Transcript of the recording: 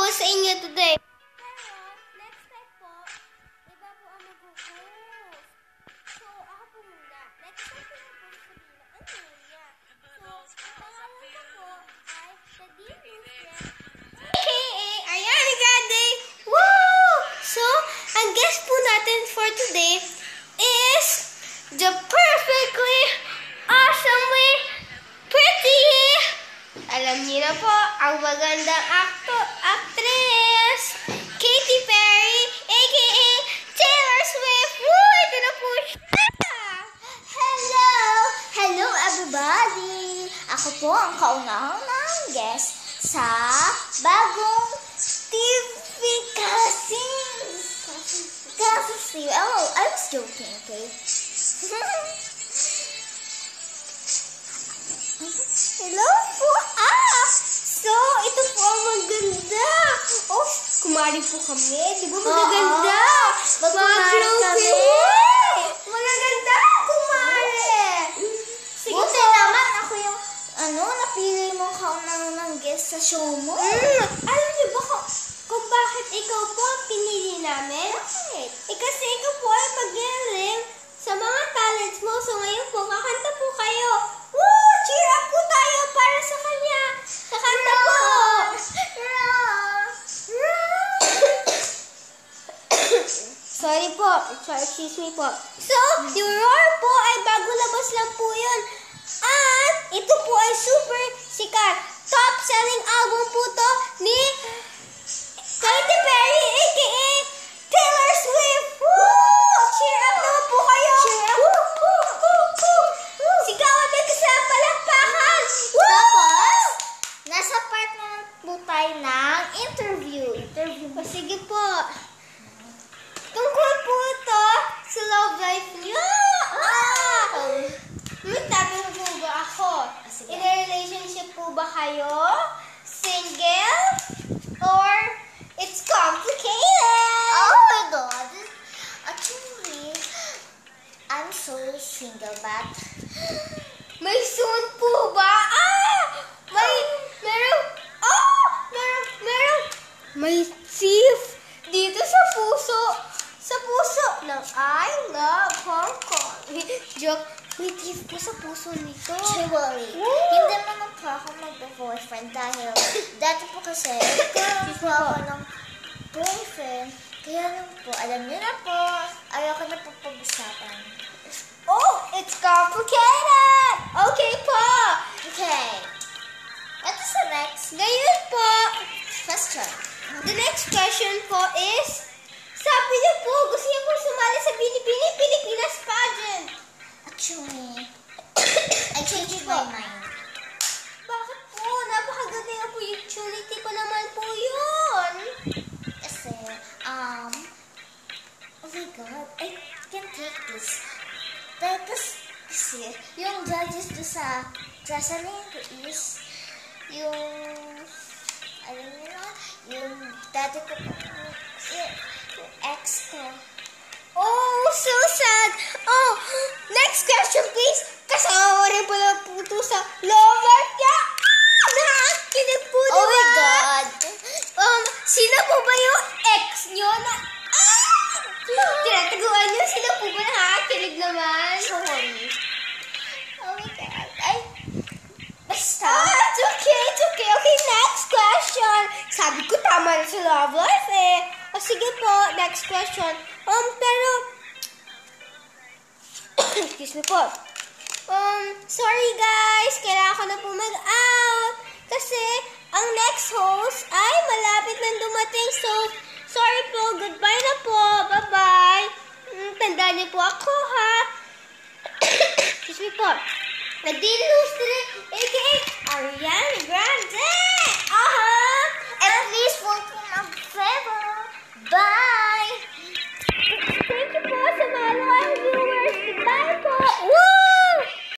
mag-host sa inyo today. Pero, next time po, iba po ang mag-host. So, ako po muna. Next time po yung po sabihin na ang name niya. So, ang pangalan ko po ay Nadine Lucien. AKA Ariana Grande. Woo! So, ang guest po natin for today is the perfectly, awesomely pretty. Alam niyo na po, ang magandang actress, Katy Perry, a.k.a. Taylor Swift. Woo! Ito na po siya! Hello! Hello everybody! Ako po ang kaunahang guest sa bagong TV Kasi, oh, I was joking, okay? Hello po! So, ito po ang maganda. Oh, kumari po kami. Di ba magaganda? Magkumari kami. Magaganda, kumari. Sige Buti po. naman ako yung, napili mo ng guest sa show mo. Alam niyo ba kung bakit ikaw po ang pinili namin? Bakit? Kasi ikaw po ay magaling sa mga talents mo. So ngayon po, kakanta po kayo. Woo! Cheer up po tayo para sa kanya. Kakanta po. Sorry po. Excuse me po. So, yung roar po ay bago labas lang po yun. At ito po ay super sikat. Top selling album po to ni Katy Perry, a.k.a. Taylor Swift. Woo! Cheer up naman po kayo. Cheer up. Woo! Sigawan din kasi ang palakpakan. Woo! Tapos, nasa part na po tayo ng interview. O, sige po. Tungkol po ito sa love life niyo. May tanong po ba ako? Sige. In a relationship po ba kayo? Single? Or it's complicated? Oh my God! Actually, I'm so single, but May soon po ba? May thief dito sa puso ng I love Hong Kong. Joke, may thief po sa puso nito. actually, Woo! hindi naman po ako mag-boyfriend dahil dati po kasi nagkaroon po ako ng boyfriend. Kaya lang po, alam niyo na po, ayoko na po pag-usapan. Oh, it's complicated! Okay po! Okay. What is the next Ngayon po, question? the next question po is, sabi niyo po, gusto niyo po sumali sa Binibini Pilipinas pageant. Actually, I changed my mind. Bakit po? Napakaganda yung opportunity ko naman po yun. Kasi, oh my God, I can take this. Tapos, kasi, yung judges do sa sasabihin ko is, yung, alam niyo na, yung dati ko po, yung ex ko. Oh, so sad. Oh, next question please. Kasama rin pala po ito sa love life niya. Nakakinig po Oh my diba? God! Sino po ba yung ex nyo na... Tinataguan nyo? Sino po ba nakakinig naman? Sorry. Oh my God. Basta. It's okay, it's okay. Okay, next question. Sabi ko tama na sa love life eh. O sige po, next question. Pero... Excuse me po. Sorry guys, kailangan ko na po mag-out. Kasi, ang next host ay malapit na dumating. So, sorry po, goodbye na po. Bye-bye. Tandaan niyo po ako, ha? Excuse me po. Nadine Lucien, a.k.a. Ariana Grande.